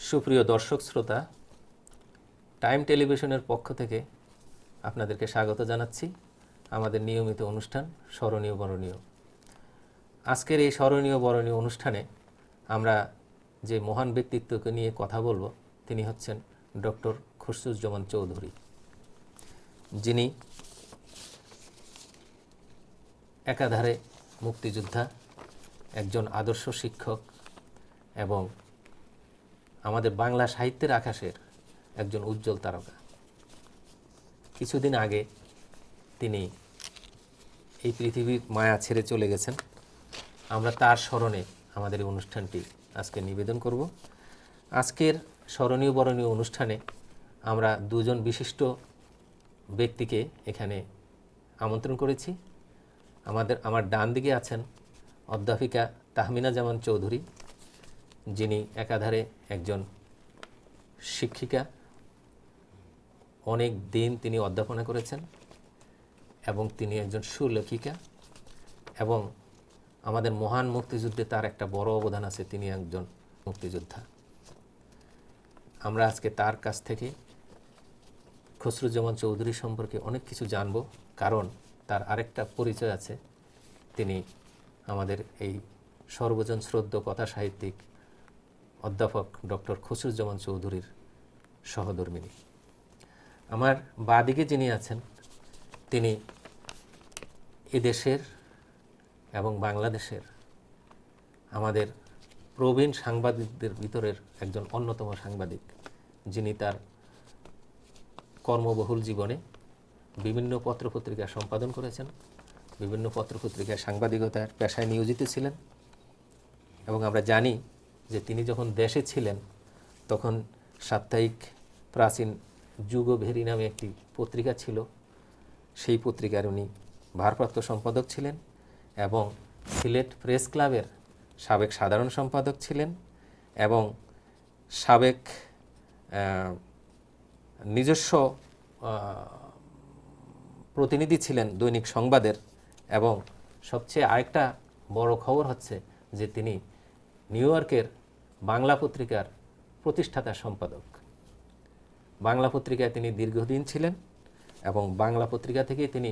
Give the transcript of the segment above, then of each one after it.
সুপ্রিয় দর্শক শ্রোতা, টাইম টেলিভিশনের পক্ষ থেকে আপনাদেরকে স্বাগত জানাচ্ছি আমাদের নিয়মিত অনুষ্ঠান স্মরণীয় বরণীয়। আজকের এই স্মরণীয় বরণীয় অনুষ্ঠানে আমরা যে মহান ব্যক্তিত্বকে নিয়ে কথা বলবো তিনি হচ্ছেন ডক্টর খসরুজ্জামান চৌধুরী, যিনি একাধারে মুক্তিযোদ্ধা, একজন আদর্শ শিক্ষক এবং আমাদের বাংলা সাহিত্যের আকাশের একজন উজ্জ্বল তারকা। কিছুদিন আগে তিনি এই পৃথিবীর মায়া ছেড়ে চলে গেছেন। আমরা তার স্মরণে আমাদের এই অনুষ্ঠানটি আজকে নিবেদন করব। আজকের স্মরণীয় বরণীয় অনুষ্ঠানে আমরা দুজন বিশিষ্ট ব্যক্তিকে এখানে আমন্ত্রণ করেছি। আমার ডান দিকে আছেন অধ্যাপিকা তাহমিনা জামান চৌধুরী, যিনি একাধারে একজন শিক্ষিকা, অনেক দিন তিনি অধ্যাপনা করেছেন এবং তিনি একজন সুলেখিকা এবং আমাদের মহান মুক্তিযুদ্ধে তার একটা বড় অবদান আছে, তিনি একজন মুক্তিযোদ্ধা। আমরা আজকে তার কাছ থেকে খসরুজ্জামান চৌধুরী সম্পর্কে অনেক কিছু জানব, কারণ তার আরেকটা পরিচয় আছে, তিনি আমাদের এই সর্বজন শ্রদ্ধ কথা সাহিত্যিক অধ্যাপক ডক্টর খসরুজ্জামান চৌধুরীর সহধর্মিণী। আমার বাদিকে যিনি আছেন তিনি এদেশের এবং বাংলাদেশের আমাদের প্রবীণ সাংবাদিকদের ভিতরের একজন অন্যতম সাংবাদিক, যিনি তার কর্মবহুল জীবনে বিভিন্ন পত্রপত্রিকা সম্পাদন করেছেন, বিভিন্ন পত্রপত্রিকায় সাংবাদিকতার পেশায় নিয়োজিত ছিলেন এবং আমরা জানি যে তিনি যখন দেশে ছিলেন তখন সাপ্তাহিক প্রাচীন যুগভেরি নামে একটি পত্রিকা ছিল, সেই পত্রিকার উনি ভারপ্রাপ্ত সম্পাদক ছিলেন এবং সিলেট প্রেস ক্লাবের সাবেক সাধারণ সম্পাদক ছিলেন এবং সাবেক নিজস্ব প্রতিনিধি ছিলেন দৈনিক সংবাদের। এবং সবচেয়ে আরেকটা বড় খবর হচ্ছে যে তিনি নিউ ইয়র্কের বাংলা পত্রিকার প্রতিষ্ঠাতা সম্পাদক। বাংলা পত্রিকায় তিনি দীর্ঘদিন ছিলেন এবং বাংলা পত্রিকা থেকেই তিনি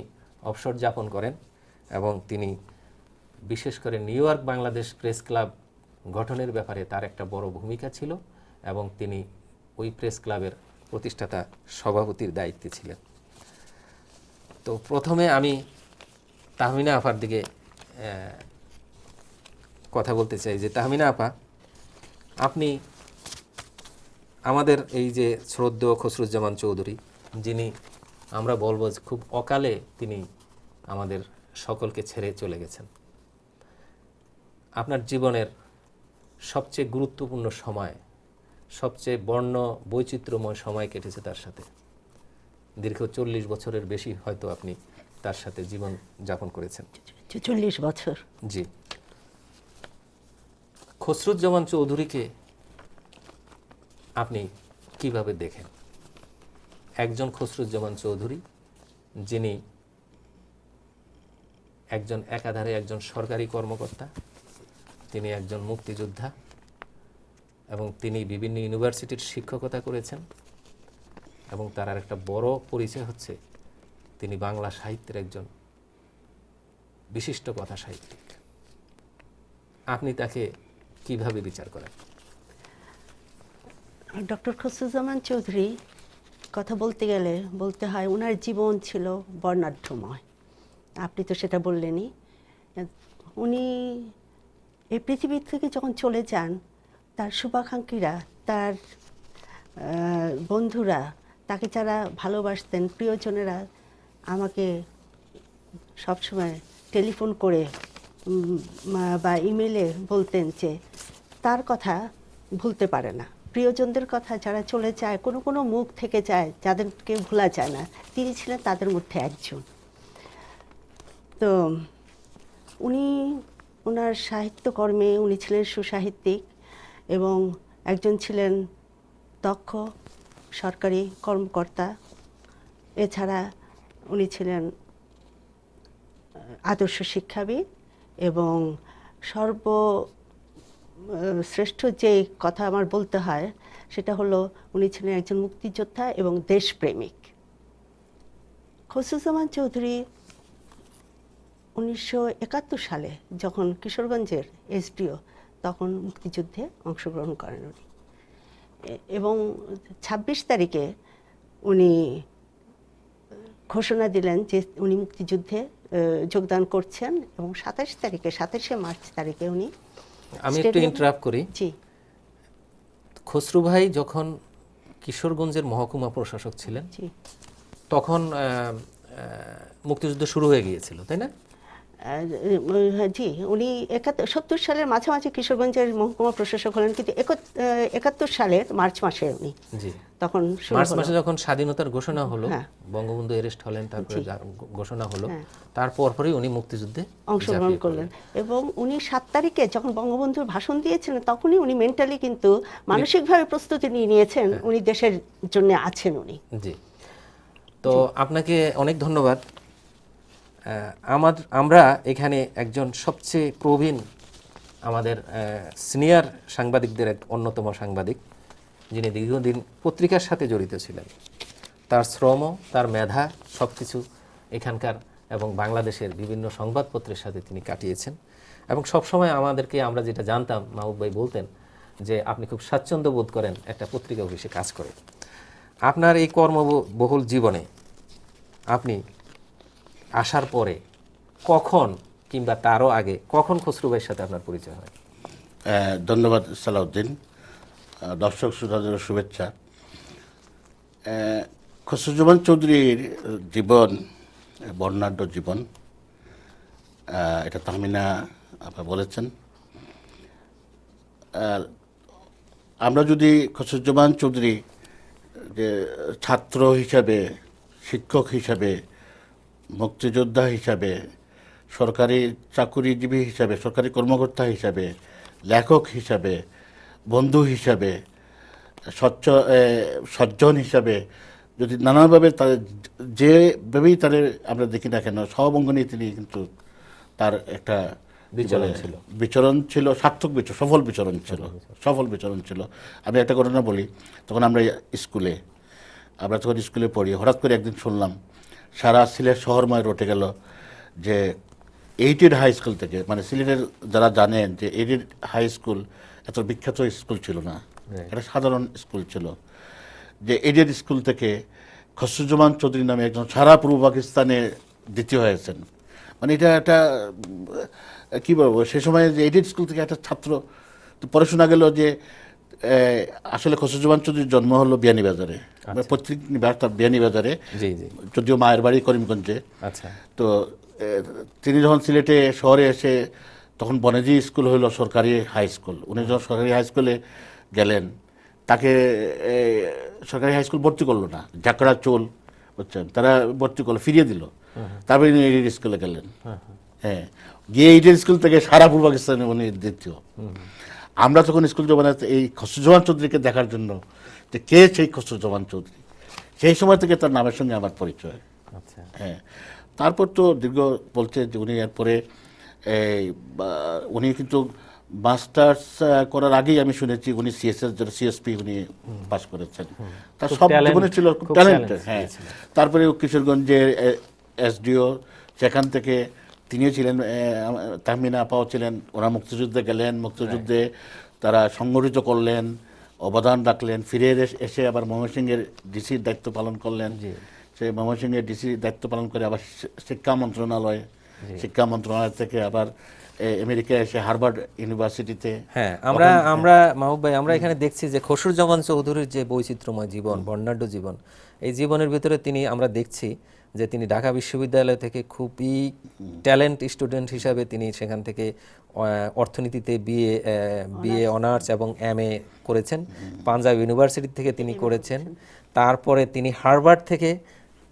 অবসর যাপন করেন এবং তিনি বিশেষ করে new York Bangladesh press club গঠনের ব্যাপারে তার একটা বড় ভূমিকা ছিল এবং তিনি ওই প্রেস ক্লাবের প্রতিষ্ঠাতা সভাপতির দায়িত্বে ছিলেন। তো প্রথমে আমি তাহমিনা আপার দিকে কথা বলতে চাই যে তাহমিনা আপা, আপনি আমাদের এই যে শ্রদ্ধেয় খসরুজ্জামান চৌধুরী, যিনি আমরা বলবো খুব অকালে তিনি আমাদের সকলকে ছেড়ে চলে গেছেন, আপনার জীবনের সবচেয়ে গুরুত্বপূর্ণ সময়, সবচেয়ে বর্ণ বৈচিত্র্যময় সময় কেটেছে তার সাথে। দীর্ঘ 40 বছরের বেশি হয়তো আপনি তার সাথে জীবন যাপন করেছেন। 40 বছর। জি। খসরুজ্জামান চৌধুরীকে আপনি কিভাবে দেখেন? একজন খসরুজ্জামান চৌধুরী যিনি একজন একাধারে একজন সরকারি কর্মকর্তা, তিনি একজন মুক্তিযোদ্ধা এবং তিনি বিভিন্ন ইউনিভার্সিটির শিক্ষকতা করেছেন এবং তার আর একটা বড় পরিচয় হচ্ছে তিনি বাংলা সাহিত্যের একজন বিশিষ্ট কথা সাহিত্যিক। আপনি তাকে কিভাবে বিচার করেন? ডক্টর খসরুজ্জামান চৌধুরী কথা বলতে গেলে বলতে হয় ওনার জীবন ছিল বর্ণাঢ্যময়। আপনি তো সেটা বললেনই। উনি এই পৃথিবী থেকে যখন চলে যান, তার শুভাকাঙ্ক্ষীরা, তার বন্ধুরা, তাকে যারা ভালোবাসতেন, প্রিয়জনেরা আমাকে সবসময় টেলিফোন করে বা ইমেলে বলতেন যে তার কথা ভুলতে পারে না। প্রিয়জনদের কথা যারা চলে যায়, কোনো কোনো মুখ থেকে যায় যাদেরকে ভোলা যায় না, তিনি ছিলেন তাদের মধ্যে একজন। তো উনি ওনার সাহিত্যকর্মে উনি ছিলেন সুসাহিত্যিক এবং একজন ছিলেন দক্ষ সরকারি কর্মকর্তা। এছাড়া উনি ছিলেন আদর্শ শিক্ষাবিদ এবং শ্রেষ্ঠ যে কথা আমার বলতে হয় সেটা হলো উনি ছিলেন একজন মুক্তিযোদ্ধা এবং দেশপ্রেমিক। খসরুজ্জামান চৌধুরী 1971 সালে যখন কিশোরগঞ্জের এসডিও, তখন মুক্তিযুদ্ধে অংশগ্রহণ করেন উনি, এবং 26 তারিখে উনি ঘোষণা দিলেন যে উনি মুক্তিযুদ্ধে যোগদান করছেন, এবং 27শে মার্চ তারিখে উনি আমি একটু ইন্টারাপ্ট করি। জি, খসরু ভাই যখন কিশোরগঞ্জের মহকুমা প্রশাসক ছিলেন, জি, তখন মুক্তিযুদ্ধ শুরু হয়ে গিয়েছিল, তাই না? জি, উনি 70 সালের মাঝামাঝি কিশোরগঞ্জের মহকুমা প্রশাসক হলেন, কিন্তু 71 সালের মার্চ মাসে উনি জি, তখন শুরু মার্চ হলো। মাসে যখন স্বাধীনতার ঘোষণা হলো, হ্যাঁ। বঙ্গবন্ধু অ্যারেস্ট হলেন, তারপরে ঘোষণা হলো, হ্যাঁ। তারপর পরই উনি মুক্তিযুদ্ধে অংশগ্রহণ ঝাঁপিয়ে করলেন, এবং উনি 7 তারিখে যখন বঙ্গবন্ধুর ভাষণ দিয়েছিলেন তখনই উনি মেন্টালি কিন্তু মানসিকভাবে প্রস্তুতি নিয়ে নিয়েছেন, উনি দেশের জন্য আছেন উনি। জি। তো আপনাকে অনেক ধন্যবাদ। আমরা এখানে একজন সবচেয়ে প্রবীণ, আমাদের সিনিয়র সাংবাদিকদের এক অন্যতম সাংবাদিক, যিনি দীর্ঘদিন পত্রিকার সাথে জড়িত ছিলেন। তার শ্রম, তার মেধা সবকিছু এখানকার এবং বাংলাদেশের বিভিন্ন সংবাদপত্রের সাথে তিনি কাটিয়েছেন, এবং সবসময় আমাদেরকে, আমরা যেটা জানতাম, মাহবুব ভাই বলতেন যে আপনি খুব স্বাচ্ছন্দ্য বোধ করেন একটা পত্রিকা অফিসে কাজ করে। আপনার এই কর্মবহুল জীবনে আপনি আসার পরে কখন কিংবা তারও আগে কখন খসরু ভাইয়ের সাথে আপনার পরিচয় হয়? ধন্যবাদ সালাউদ্দিন। দর্শক শ্রোতাদের শুভেচ্ছা। খসরুজ্জামান চৌধুরীর জীবন বর্ণাঢ্য জীবন, এটা তাহমিনা আপা বলেছেন। আমরা যদি খসরুজ্জামান চৌধুরী যে ছাত্র হিসাবে, শিক্ষক হিসাবে, মুক্তিযোদ্ধা হিসাবে, সরকারি চাকুরিজীবী হিসাবে, সরকারি কর্মকর্তা হিসাবে, লেখক হিসাবে, বন্ধু হিসাবে, সজ্জন হিসাবে, যদি নানাভাবে তাদের যেভাবেই তাদের আমরা দেখি না কেন, সব অঙ্গনে তিনি কিন্তু তার একটা বিচরণ ছিল, সার্থক বিচরণ, সফল বিচরণ ছিল। আমি একটা ঘটনা বলি। তখন আমরা তখন স্কুলে পড়ি, হঠাৎ করে একদিন শুনলাম সারা সিলেট শহরময় রটে গেল যে এইটেড হাই স্কুল থেকে, মানে সিলেটের যারা জানেন যে এইটেড হাই স্কুল এত বিখ্যাত স্কুল ছিল না, এটা সাধারণ স্কুল ছিল, যে এইটেড স্কুল থেকে খসরুজ্জামান চৌধুরী নামে একজন সারা পূর্ব পাকিস্তানে দ্বিতীয় হয়েছেন। মানে এটা একটা কী বলবো, সে সময় যে এইটেড স্কুল থেকে একটা ছাত্র, তো পরে শোনা গেল যে আসলে খসরুজ্জামান চৌধুরীর জন্ম হলো বিয়ানীবাজারে, পৈতৃক নিবাস তার বিয়ানীবাজারে, যদিও মায়ের বাড়ি করিমগঞ্জে। আচ্ছা। তো তিনি যখন সিলেটে শহরে এসে, তখন বনেজি স্কুল হলো সরকারি হাই স্কুল। উনি যখন সরকারি হাই স্কুলে গেলেন, তাকে সরকারি হাই স্কুল ভর্তি করলো না, ঝাঁকড়া চোল, বুঝছেন, তারা ভর্তি করলো, ফিরিয়ে দিল। তারপরে উনি এইটেড স্কুলে গেলেন। হ্যাঁ, গিয়ে এইটেড স্কুল থেকে সারা পূর্ব পাকিস্তানে উনি দ্বিতীয়। আমরা তখন স্কুল জমানে এই খসরুজ্জামান চৌধুরীকে দেখার জন্য, যে কে সেই খসরুজ্জামান চৌধুরী, সেই সময় থেকে তার নামের সঙ্গে আমার পরিচয়। আচ্ছা। হ্যাঁ, তারপর তো দীর্ঘ বলছে যে উনি এরপরে উনি কিন্তু মাস্টার্স করার আগেই আমি শুনেছি উনি সিএসপি উনি পাস করেছেন। তার সব জীবনে ছিল খুব ট্যালেন্ট। হ্যাঁ, তারপরে কিশোরগঞ্জের এসডিও, সেখান থেকে তিনিও ছিলেন, তাহমিনা আপাও ছিলেন। ওরা মুক্তিযুদ্ধে গেলেন, মুক্তিযুদ্ধে তারা সংগঠিত করলেন, অবদান রাখলেন। ফিরে এসে আবার ময়মনসিংহের ডিসির দায়িত্ব পালন করলেন। সেই ময়মনসিংহের ডিসির দায়িত্ব পালন করে আবার শিক্ষা মন্ত্রণালয় থেকে আবার আমেরিকা এসে হার্ভার্ড ইউনিভার্সিটিতে। হ্যাঁ, আমরা মাহবুব ভাই, আমরা এখানে দেখছি যে খসরুজ্জামান চৌধুরীর যে বৈচিত্র্যময় জীবন, বর্ণাঢ্য জীবন, এই জীবনের ভিতরে আমরা দেখছি যে তিনি ঢাকা বিশ্ববিদ্যালয় থেকে খুবই ট্যালেন্ট স্টুডেন্ট হিসাবে তিনি সেখান থেকে অর্থনীতিতে বিএ অনার্স এবং এমএ করেছেন। পাঞ্জাব ইউনিভার্সিটি থেকে তিনি করেছেন। তারপরে তিনি হার্ভার্ড থেকে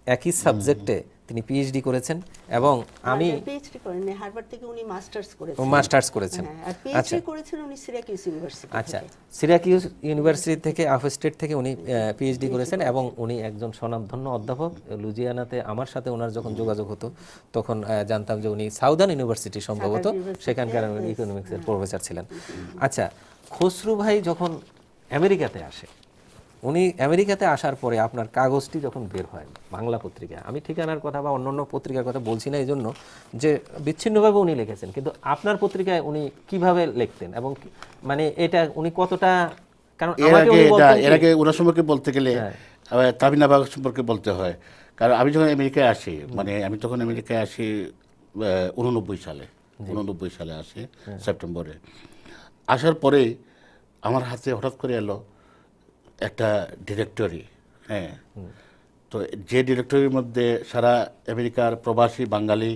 একই সাবজেক্টে তিনি পিএইচডি করেছেন এবং আমি পিএইচডি করেন হার্ভার্ড থেকে উনি মাস্টার্স করেছেন। মাস্টার্স করেছেন। হ্যাঁ, আর পিএইচডি করেছেন উনি সিরাকিউস ইউনিভার্সিটি আচ্ছা, থেকে। সিরাকিউস ইউনিভার্সিটি থেকে আফ স্টেট থেকে উনি পিএইচডি করেছেন এবং উনি একজন স্বনামধন্য অধ্যাপক। লুজিয়ানাতে আমার সাথে ওনার যখন যোগাযোগ হতো তখন জানতাম যে উনি সাউদার্ন ইউনিভার্সিটি সম্ভবত সেখানকার ইকোনমিক্সের প্রফেসর ছিলেন। আচ্ছা, খসরু ভাই যখন আমেরিকাতে আসে, উনি আমেরিকাতে আসার পরে আপনার কাগজটি যখন বের হয় বাংলা পত্রিকায়, আমি ঠিকানার কথা বা অন্যান্য পত্রিকার কথা বলছি না এই জন্য যে বিচ্ছিন্নভাবে উনি লিখেছেন, কিন্তু আপনার পত্রিকায় উনি কিভাবে লিখতেন এবং মানে এটা উনি কতটা, কারণ আমাকে উনি বলতেন এর আগে ওনার সম্পর্কে বলতে গেলে তাবিনা বাগ সম্পর্কে বলতে হয়। কারণ আমি যখন আমেরিকায় আসি, মানে আমি তখন আমেরিকায় আসি 89 সালে, 89 সালে আসি সেপ্টেম্বরে। আসার পরে আমার হাতে হঠাৎ করে এলো একটা ডিরেক্টরি। হ্যাঁ, তো যে ডিরেক্টরির মধ্যে সারা আমেরিকার প্রবাসী বাঙালি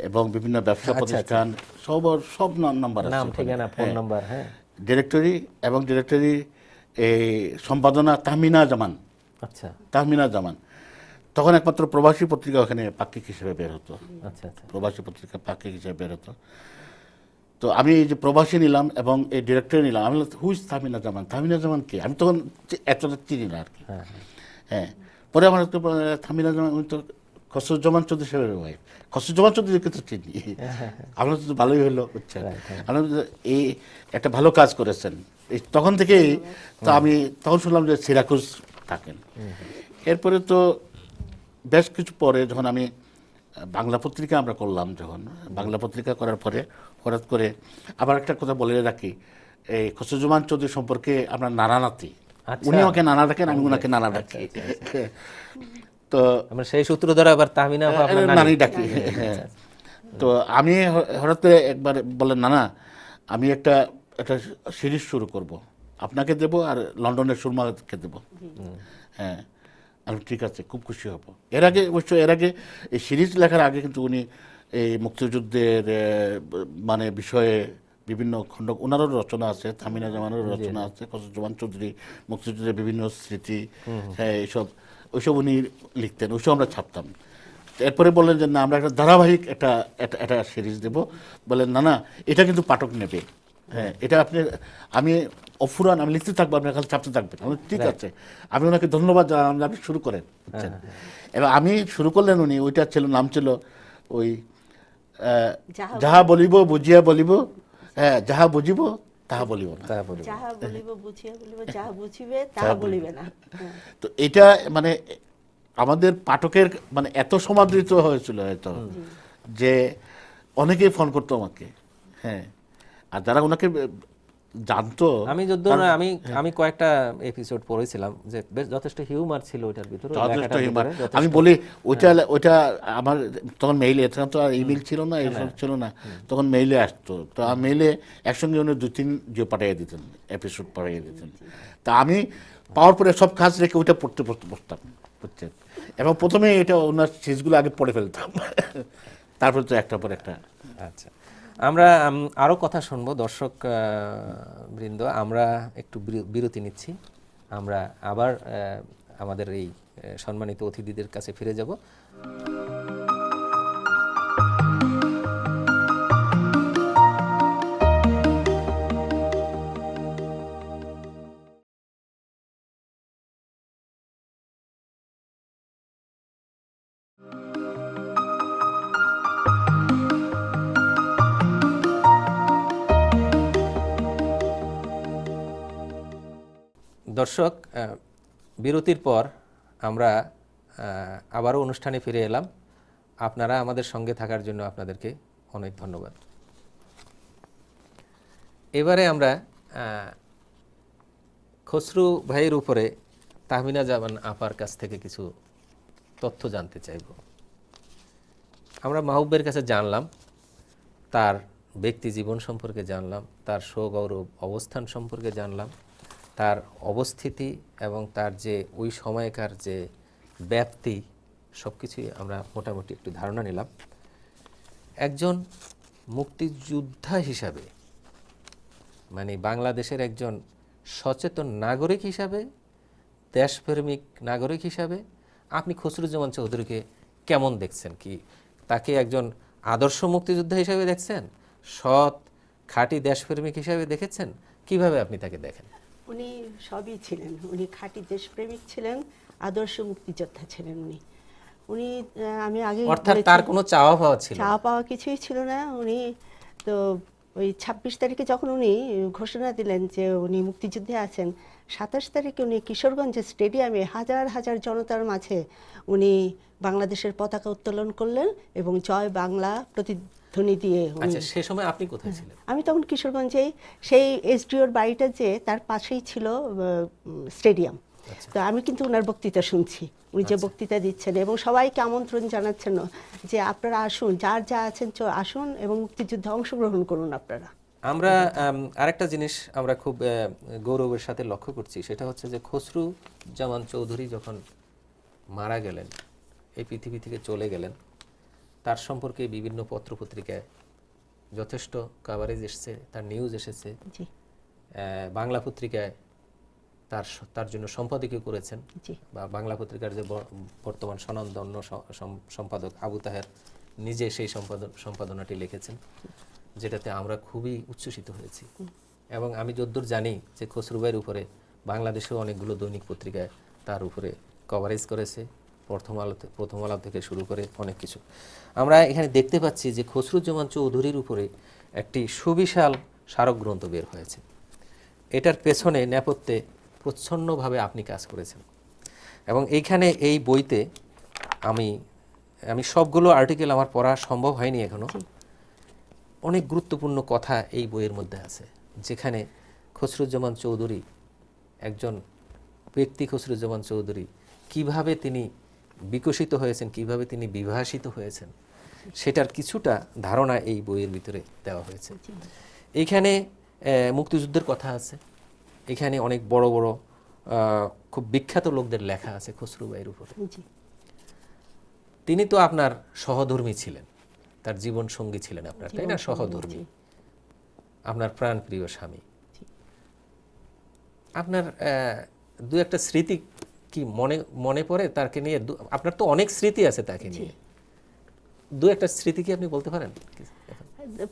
এবং বিভিন্ন ব্যবসা প্রতিষ্ঠান সব নাম্বার আছে, নাম, ঠিকানা, ফোন নাম্বার। হ্যাঁ, ডিরেক্টরি এবং ডিরেক্টরি এই সম্পাদনা তাহমিনা জামান। আচ্ছা তাহমিনা জামান তখন একমাত্র প্রবাসী পত্রিকা ওখানে পাক্ষিক হিসেবে বের হতো। আচ্ছা আচ্ছা, প্রবাসী পত্রিকা পাক্ষিক হিসেবে বের হতো। তো আমি এই যে প্রবাসী নিলাম এবং এই ডিরেক্টরি নিলাম, আমি হুইজ তাহমিনা জামান, তাহমিনা জামান কে, আমি তখন এতটা চিনি না আর কি। হ্যাঁ, পরে আমার তাহমিনা জামান, উনি তো খসরুজ্জামান চৌধুরী সাহেবের ওয়াইফ। খসরুজ্জামান চৌধুরীকে তো চিনি, আপনার তো ভালোই হলো, বুঝছেন। আপনার এই একটা ভালো কাজ করেছেন। এই তখন থেকেই তো আমি তখন শুনলাম যে সিরাকুজ থাকেন। এরপরে তো বেশ কিছু পরে যখন আমি বাংলা পত্রিকা আমরা করলাম, যখন বাংলা পত্রিকা করার পরে হঠাৎ করে আবার একটা কথা বলে রাখি, এই খসরুজ্জামান চৌধুরী সম্পর্কে আমরা নানা নাতি, উনি আমাকে নানা ডাকেন, আমি ওনাকে নানা ডাকি। তো আমরা সেই সূত্র ধরে আবার তাহমিনা নানি ডাকি। হ্যাঁ, তো আমি হঠাৎ করে একবার বললেন, নানা আমি একটা সিরিজ শুরু করব, আপনাকে দেব আর লন্ডনের সুরমাকে দেব। হ্যাঁ, আমি ঠিক আছে, খুব খুশি হব। এর আগে অবশ্য এই সিরিজ লেখার আগে কিন্তু উনি এই মুক্তিযুদ্ধের মানে বিষয়ে বিভিন্ন খণ্ড, ওনারও রচনা আছে, তাহমিনা জামানেরও রচনা আছে, খসরুজ্জামান চৌধুরী মুক্তিযুদ্ধের বিভিন্ন স্মৃতি, হ্যাঁ ওইসব উনি লিখতেন, ওইসব আমরা ছাপতাম। এরপরে বললেন যে না, আমরা একটা ধারাবাহিক একটা সিরিজ দেব। বললেন না না, এটা কিন্তু পাঠক নেবে। হ্যাঁ, এটা আমি অফুরান আমি লিখতে থাকবো, আপনার কাছে ছাপতে থাকবেন। ঠিক আছে, আমি ওনাকে ধন্যবাদ জানালাম, আপনি শুরু করেন। এবার আমি শুরু করলেন, উনি ওইটা নাম ছিল ওই যাহা বলিব বুঝিয়া বলিব, হ্যাঁ যাহা বুঝিব তাহা বলিব না, যাহা বলিব বুঝিয়া বলিব, যাহা বুঝিবে তাহা বলিবে না। তো এটা মানে আমাদের পাঠকের মানে এত সমাদৃত হয়েছিল হয়তো যে অনেকেই ফোন করতো আমাকে। হ্যাঁ, আর যারা ওনাকে জানতো, আমি যদ্দূর আমি কয়েকটা এপিসোড পড়েছিলাম যে বেশ যথেষ্ট হিউমার ছিল ওইটার ভিতরে, যথেষ্ট হিউমার। আমি বলি ওইটা আমার তখন মেইলে, তখন তো আর ইমেল ছিল না, এইসব ছিল না, তখন মেইলে আসতো। তো মেইলে একসঙ্গে উনি 2-3 পাঠিয়ে দিতেন, এপিসোড পাঠিয়ে দিতেন। তা আমি পাওয়ার পরে সব কাজ রেখে ওইটা পড়তে বসতাম, বুঝছেন। এবং প্রথমে এটা ওনার সিরিজগুলো আগে পড়ে ফেলতাম, তারপর তো একটা পর একটা। আচ্ছা, আমরা আরও কথা শুনবো দর্শক বৃন্দ। আমরা একটু বিরতি নিচ্ছি, আমরা আবার আমাদের এই সম্মানিত অতিথিদের কাছে ফিরে যাব। দর্শক, বিরতির পর আমরা আবারও অনুষ্ঠানে ফিরে এলাম। আপনারা আমাদের সঙ্গে থাকার জন্য আপনাদেরকে অনেক ধন্যবাদ। এবারে আমরা খসরু ভাইয়ের উপরে তাহমিনা জামান আপার কাছ থেকে কিছু তথ্য জানতে চাইব। আমরা মাহবুবের কাছে জানলাম, তার ব্যক্তি জীবন সম্পর্কে জানলাম, তার সগৌরব অবস্থান সম্পর্কে জানলাম, তার অবস্থিতি এবং তার যে ওই সময়কার যে ব্যাপ্তি, সব কিছুই আমরা মোটামুটি একটু ধারণা নিলাম। একজন মুক্তিযোদ্ধা হিসাবে, মানে বাংলাদেশের একজন সচেতন নাগরিক হিসাবে, দেশপ্রেমিক নাগরিক হিসাবে আপনি খসরুজ্জামান চৌধুরীকে কেমন দেখছেন? কি তাকে একজন আদর্শ মুক্তিযোদ্ধা হিসেবে দেখছেন, সৎ খাঁটি দেশপ্রেমিক হিসেবে দেখেছেন, কিভাবে আপনি তাকে দেখেন? উনি সবই ছিলেন। উনি খাঁটি দেশপ্রেমিক ছিলেন, আদর্শ মুক্তিযোদ্ধা ছিলেন উনি। উনি আমি আগে অর্থাৎ তার কোনো চাওয়া পাওয়া ছিল না? চাওয়া পাওয়া কিছুই ছিল না। উনি তো ওই ২৬ তারিখে যখন উনি ঘোষণা দিলেন যে উনি মুক্তিযুদ্ধে আছেন, ২৭ তারিখে উনি কিশোরগঞ্জের স্টেডিয়ামে হাজার হাজার জনতার মাঝে উনি বাংলাদেশের পতাকা উত্তোলন করলেন এবং জয় বাংলা প্রতিধ্বনি দিয়ে আচ্ছা, সে সময় আপনি কোথায় ছিলেন? আমি তখন কিশোরগঞ্জেই সেই এসডিওর বাড়িটা যে তার পাশেই ছিল স্টেডিয়াম। তো আমি কিন্তু ওনার বক্তৃতা শুনছি, উনি যে বক্তৃতা দিচ্ছেন এবং সবাইকে আমন্ত্রণ জানাচ্ছেন যে আপনারা আসুন, যার যা আছেন আসুন এবং মুক্তিযুদ্ধে অংশগ্রহণ করুন আপনারা। আমরা আরেকটা জিনিস আমরা খুব গৌরবের সাথে লক্ষ্য করছি, সেটা হচ্ছে যে খসরুজ্জামান চৌধুরী যখন মারা গেলেন, এই পৃথিবী থেকে চলে গেলেন, তার সম্পর্কে বিভিন্ন পত্রপত্রিকায় যথেষ্ট কভারেজ এসেছে, তার নিউজ এসেছে। জি বাংলা পত্রিকায় তার জন্য সম্পাদকীয় করেছেন, জি বা বাংলা পত্রিকার যে বর্তমান স্বনামধন্য সম্পাদক আবু তাহের নিজে সেই সম্পাদনাটি লিখেছেন, যেটাতে আমরা খুবই উচ্ছ্বসিত হয়েছি। এবং আমি যদ্দূর জানি যে খসরু ভাইয়ের উপরে বাংলাদেশেও অনেকগুলো দৈনিক পত্রিকায় তার উপরে কভারেজ করেছে, প্রথম আলো থেকে শুরু করে অনেক কিছু। আমরা এখানে দেখতে পাচ্ছি যে খসরুজ্জামান চৌধুরীর উপরে একটি সুবিশাল স্মারক গ্রন্থ বের হয়েছে। এটার পেছনে নেপথ্যে প্রচ্ছন্নভাবে আপনি কাজ করেছেন এবং এইখানে এই বইতে আমি সবগুলো আর্টিকেল আমার পড়া সম্ভব হয়নি এখনো, অনেক গুরুত্বপূর্ণ কথা এই বইয়ের মধ্যে আছে, যেখানে খসরুজ্জামান চৌধুরী একজন ব্যক্তি, খসরুজ্জামান চৌধুরী কিভাবে তিনি বিকশিত হয়েছেন, কিভাবে তিনি বিভাসিত হয়েছেন, সেটার কিছুটা ধারণা এই বইয়ের ভিতরে দেওয়া হয়েছে। এইখানে মুক্তিযুদ্ধের কথা আছে, এখানে অনেক বড় বড় খুব বিখ্যাত লোকদের লেখা আছে খসরু ভাইয়ের উপরে। তিনি তো আপনার সহধর্মী ছিলেন, তার জীবন সঙ্গী ছিলেন আপনার, তাই না? সহধর্মী, আপনার প্রাণপ্রিয় স্বামী। আপনার দু একটা স্মৃতি কি মনে পড়ে তাকে নিয়ে? আপনার তো অনেক স্মৃতি আছে তাকে নিয়ে, দু একটা স্মৃতি কি আপনি বলতে পারেন?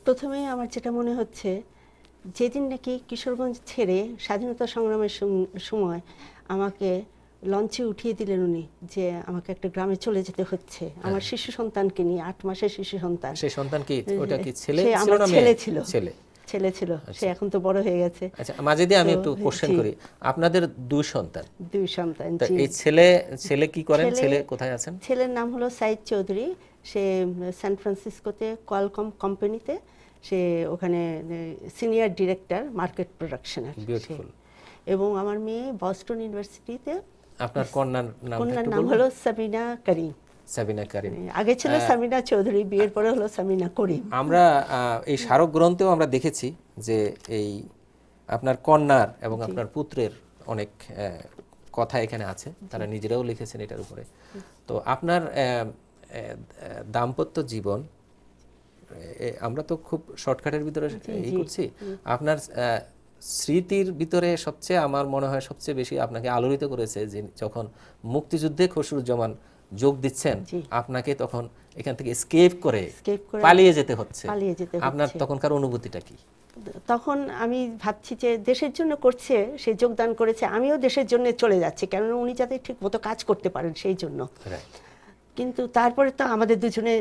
প্রথমে আমার যেটা মনে হচ্ছে, যেদিন নাকি কিশোরগঞ্জ ছেড়ে স্বাধীনতা সংগ্রামের সময় আমাকে লঞ্চে উঠিয়ে দিলেন উনি, যে আমাকে একটা গ্রামে চলে যেতে হচ্ছে আমার শিশু সন্তানকে নিয়ে, 8 মাসের শিশু সন্তান। সেই সন্তান কি ওটা কি ছেলে সে ছিল আমার না ছেলে মেয়ে? ছিল। ছেলে ছিল, সে এখন তো বড় হয়ে গেছে। আচ্ছা, মাঝে দিয়ে আমি একটু কোশ্চেন করি, আপনাদের দুই সন্তান? দুই সন্তান। তো এই ছেলে কি করেন? ছেলে কোথায় আছেন? ছেলের নাম হলো সাইদ চৌধুরী, সে সান ফ্রান্সিসকোতে কোয়ালকম কোম্পানিতে, সে ওখানে সিনিয়র ডিরেক্টর মার্কেট প্রোডাকশনের। বিউটিফুল। এবং আমার মেয়ে বস্টন ইউনিভার্সিটিতে। আপনার কন্যার নাম হলো সাবিনা করিম। সাবিনা করিম। আগে ছিল সামিনা চৌধুরী, বিয়ের পরে হলো সামিনা করিম। আমরা এই স্মারক গ্রন্থেও আমরা দেখেছি যে এই আপনার কন্যার এবং আপনার পুত্রের অনেক কথা এখানে আছে, তারা নিজেরাও লিখেছেন এটার উপরে। তো আপনার দাম্পত্য জীবন, আমরা তো খুব শর্টকাটের ভিতরে এই করছি, আপনার স্মৃতির ভিতরে সবচেয়ে আমার মনে হয় সবচেয়ে বেশি আপনাকে আলোড়িত করেছে যে যখন মুক্তিযুদ্ধে খসরুজ্জামান যোগ দিচ্ছেন, আপনাকে তখন এখান থেকে এসকেপ করে পালিয়ে যেতে হচ্ছে, আপনার তখনকার অনুভূতিটা কি? তখন আমি ভাবছি যে দেশের জন্য করছে, সে যোগদান করেছে, আমিও দেশের জন্য চলে যাচ্ছি, কেননা উনি যাতে ঠিক মতো কাজ করতে পারেন সেই জন্য। কিন্তু তারপরে তো আমাদের দুজনে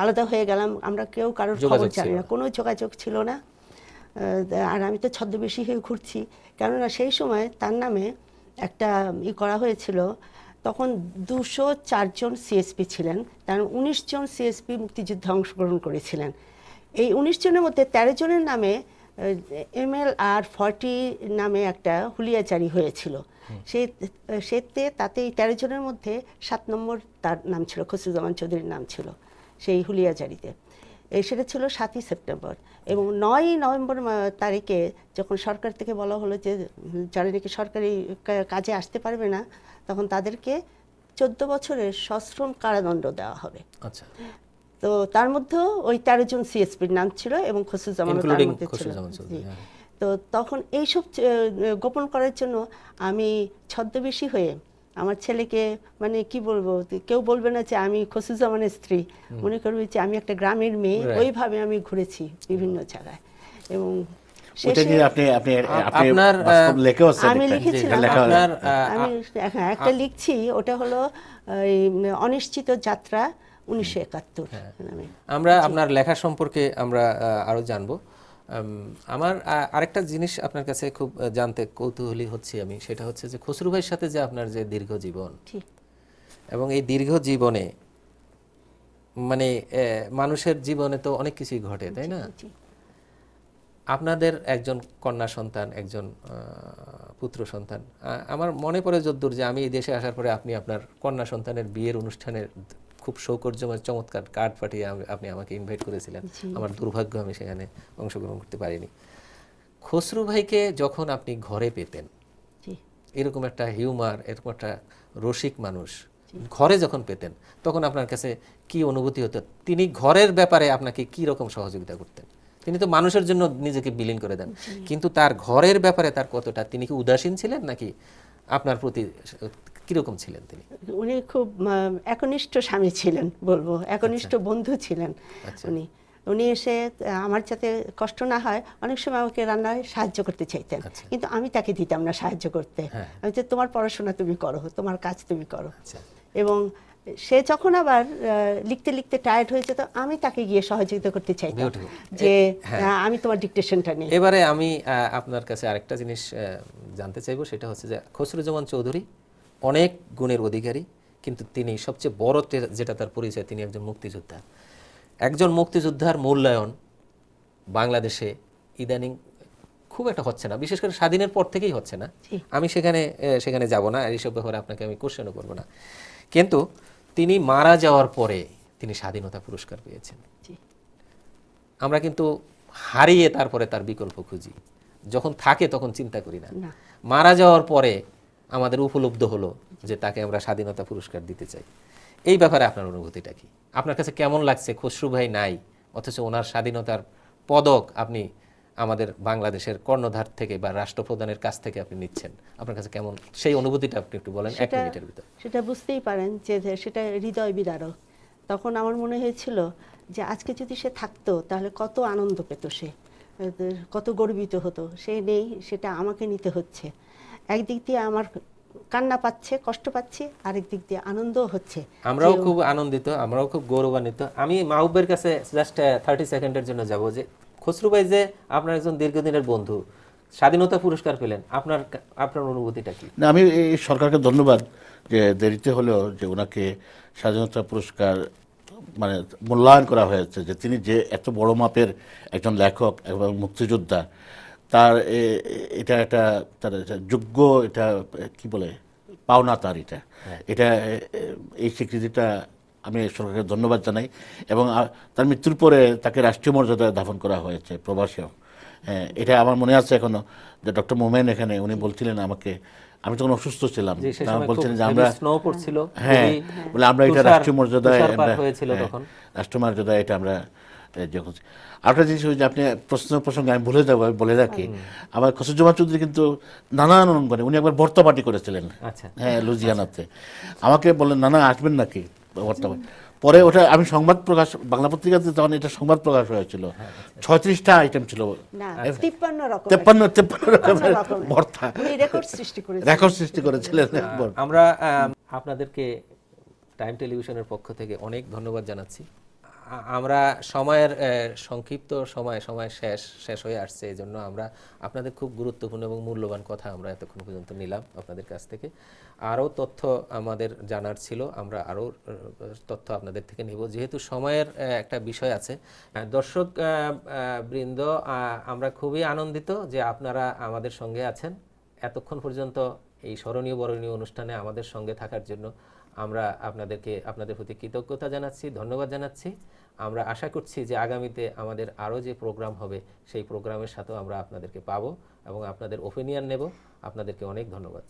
আলাদা হয়ে গেলাম, আমরা কেউ কারোর খবর জানি না, কোনো যোগাযোগ ছিল না। আর আমি তো ছদ্মবেশী হয়ে ঘুরছি, কেননা সেই সময় তার নামে একটা করা হয়েছিল, তখন 204 জন সিএসপি ছিলেন, তার 19 জন সিএসপি মুক্তিযুদ্ধে অংশগ্রহণ করেছিলেন। এই 19 জনের মধ্যে 13 জনের নামে MLR-40 নামে একটা হুলিয়া জারি হয়েছিল। তাতে এই 13 জনের মধ্যে 7 নম্বর তার নাম ছিল, খসরুজ্জামান চৌধুরীর নাম ছিল সেই হুলিয়া জারিতে। সেটা ছিল 7ই সেপ্টেম্বর। এবং 9ই নভেম্বর তারিখে যখন সরকার থেকে বলা হলো যে যারা নাকি সরকারি কাজে আসতে পারবে না, তখন তাদেরকে 14 বছরের সশ্রম কারাদণ্ড দেওয়া হবে। আচ্ছা। তো তার মধ্যেও ওই 13 জন সিএসপির নাম ছিল এবং খসরুজ্জামান তার মধ্যে ছিল। তো তখন এইসব গোপন করার জন্য আমি ছদ্মবেশী হয়ে আমার ছেলেকে মানে কি বলবো, কেউ বলবে না যে আমি খসরুজ্জামানের স্ত্রী, মনে করবে যে আমি একটা গ্রামের মেয়ে। Right. ওইভাবে আমি ঘুরেছি বিভিন্ন জায়গায় এবং ওইটা শেষে নিয়ে আপনি আপনি আপনি আপনার, বাস্তব লেখেও আছে আমি দেখবেন। লিখেছিলাম। এটা লেখা আপনার আমি হ্যাঁ একটা লিখছি, ওটা হলো এই অনিশ্চিত যাত্রা 1971 নামে। আমরা আপনার লেখা সম্পর্কে আমরা আরো জানবো। আমার আরেকটা জিনিস আপনার কাছে খুব জানতে কৌতূহলী হচ্ছি আমি, সেটা হচ্ছে যে খসরু ভাইয়ের সাথে যে আপনার যে দীর্ঘ জীবন, ঠিক। এবং এই দীর্ঘ জীবনে মানে মানুষের জীবনে তো অনেক কিছুই ঘটে, তাই না? জি। আপনাদের একজন কন্যা সন্তান, একজন পুত্র সন্তান। আমার মনে পড়ে যদ্দূর যে আমি এই দেশে আসার পরে আপনি আপনার কন্যা সন্তানের বিয়ের অনুষ্ঠানের খুব সৌকর্যময় চমৎকার কার্ড পাঠিয়ে আপনি আমাকে ইনভাইট করেছিলেন। জি। আমার দুর্ভাগ্য আমি সেখানে অংশগ্রহণ করতে পারিনি। খসরু ভাইকে যখন আপনি ঘরে পেতেন, জি। এরকম একটা হিউমার, এরকম একটা রসিক মানুষ ঘরে যখন পেতেন, তখন আপনার কাছে কি অনুভূতি হতো? তিনি ঘরের ব্যাপারে আপনাকে কি রকম সহযোগিতা করতেন? তিনি তো মানুষের জন্য নিজেকে বিলীন করে দেন, কিন্তু তার ঘরের ব্যাপারে তার কতটা, তিনি কি উদাসীন ছিলেন নাকি আপনার প্রতি কিরকম ছিলেন তিনি? উনি খুব একনিষ্ঠ স্বামী ছিলেন বলবো, একনিষ্ঠ বন্ধু ছিলেন আচ্ছা। উনি এসে আমার যাতে কষ্ট না হয় অনেক সময় আমাকে রান্নায় সাহায্য করতে চাইতেন, আচ্ছা। কিন্তু আমি তাকে দিতাম না সাহায্য করতে। হ্যাঁ। আমি যে তোমার পড়াশোনা তুমি করো, তোমার কাজ তুমি করো। আচ্ছা। এবং সে যখন আবার লিখতে লিখতে টায়ার্ড হয়ে যেত, আমি তাকে গিয়ে সহযোগিতা করতে চাইতাম Beautiful. যে হ্যাঁ। আমি তোমার ডিকটেশনটা নিই। এবারে আমি আপনার কাছে আরেকটা জিনিস জানতে চাইবো, সেটা হচ্ছে যে খসরুজ্জামান চৌধুরী অনেক গুণের অধিকারী, কিন্তু তিনি সবচেয়ে বড় যেটা তার পরিচয়, তিনি একজন মুক্তিযোদ্ধা। একজন মুক্তিযোদ্ধার মূল্যায়ন বাংলাদেশে ইদানিং খুব একটা হচ্ছে না, বিশেষ করে স্বাধীনের পর থেকেই হচ্ছে না। জি। আমি সেখানে যাব না, আর এইসব ব্যাপারে আপনাকে আমি কোশ্চেনও করবো না। কিন্তু তিনি মারা যাওয়ার পরে তিনি স্বাধীনতা পুরস্কার পেয়েছেন। জি। আমরা কিন্তু হারিয়ে তারপরে তার বিকল্প খুঁজি, যখন থাকে তখন চিন্তা করি না। না। মারা যাওয়ার পরে আমাদের উপলব্ধ হলো যে তাকে আমরা স্বাধীনতা পুরস্কার দিতে চাই। এই ব্যাপারে আপনার অনুভূতিটা কি? আপনার কাছে কেমন লাগছে খসরু ভাই নাই, অথচ ওনার স্বাধীনতার পদক আপনি আমাদের বাংলাদেশের কর্ণধার থেকে বা রাষ্ট্রপ্রধানের কাছ থেকে আপনি নিচ্ছেন? আপনার কাছে কেমন সেই অনুভূতিটা আপনি একটু বলেন এক মিনিটের ভিতর। সেটা বুঝতেই পারেন যে সেটা হৃদয় বিদারক। তখন আমার মনে হয়েছিল যে আজকে যদি সে থাকতো তাহলে কত আনন্দ পেত, সে কত গর্বিত হতো। সে নেই, সেটা আমাকে নিতে হচ্ছে। একদিক দিয়ে আমার কান্না পাচ্ছে, কষ্ট পাচ্ছি, আরেক দিক দিয়ে আনন্দও হচ্ছে। আমরাও খুব আনন্দিত, আমরাও খুব গৌরবান্বিত। আমি মাহবুবের কাছে জাস্ট 30 সেকেন্ডের জন্য যাব যে খসরু ভাই যে আপনার একজন দীর্ঘদিনের বন্ধু, স্বাধীনতা পুরস্কার পেলেন, আপনার অনুভূতিটা কি? না, আমি এই সরকারকে ধন্যবাদ যে দেরিতে হলেও যে ওনাকে স্বাধীনতা পুরস্কার মানে মূল্যায়ন করা হয়েছে, যে তিনি যে এত বড় মাপের একজন লেখক এবং মুক্তিযোদ্ধা, তার এটা একটা তার যোগ্য, এটা কি বলে পাওনা তার, এটা এই স্বীকৃতিটা আমি সরকারকে ধন্যবাদ জানাই। এবং তার মৃত্যুর পরে তাকে রাষ্ট্রীয় মর্যাদায় দাফন করা হয়েছে প্রবাসেও। হ্যাঁ, এটা আমার মনে আছে এখনো, যে ডক্টর মোমেন এখানে উনি বলছিলেন আমাকে, আমি তখন অসুস্থ ছিলাম, বলছিলেন যে আমরা স্নো পড়ছিল, হ্যাঁ বলে আমরা এটা রাষ্ট্রীয় মর্যাদায় হয়েছিল তখন রাষ্ট্রীয় মর্যাদায় এটা আমরা যখন। আরেকটা জিনিস যে আপনি প্রশ্ন প্রসঙ্গে আমি ভুলে যাবো, আমি বলে রাখি, আমার খসরুজ্জামান চৌধুরী কিন্তু নানান অঙ্গনে উনি একবার ভর্তা পার্টি করেছিলেন। আচ্ছা। হ্যাঁ, লুজিয়ানাতে। আমাকে বললেন নানা আসবেন নাকি ভর্তা পার্টি। পরে ওটা আমি সংবাদ প্রকাশ, বাংলা পত্রিকাতে তখন এটা সংবাদ প্রকাশ হয়েছিল, 36টা আইটেম ছিল, না 53 রকম 53 রকমের ভর্তা, রেকর্ড সৃষ্টি করেছিলেন। আমরা আপনাদেরকে টাইম টেলিভিশনের পক্ষ থেকে অনেক ধন্যবাদ জানাচ্ছি। আমরা সময়ের সংক্ষিপ্ত সময় শেষ হয়ে আসছে, এই জন্য আমরা আপনাদের খুব গুরুত্বপূর্ণ এবং মূল্যবান কথা আমরা এতক্ষণ পর্যন্ত নিলাম আপনাদের কাছ থেকে। আরও তথ্য আমাদের জানার ছিল, আমরা আরও তথ্য আপনাদের থেকে নেব, যেহেতু সময়ের একটা বিষয় আছে। দর্শক বৃন্দ, আমরা খুবই আনন্দিত যে আপনারা আমাদের সঙ্গে আছেন এতক্ষণ পর্যন্ত। এই স্মরণীয় বরণীয় অনুষ্ঠানে আমাদের সঙ্গে থাকার জন্য আমরা আপনাদের প্রতি কৃতজ্ঞতা জানাচ্ছি, ধন্যবাদ জানাচ্ছি। আমরা আশা করছি যে আগামীতে আমাদের আরও যে প্রোগ্রাম হবে সেই প্রোগ্রামের সাথেও আমরা আপনাদেরকে পাবো এবং আপনাদের ওপিনিয়ন নেব। আপনাদেরকে অনেক ধন্যবাদ।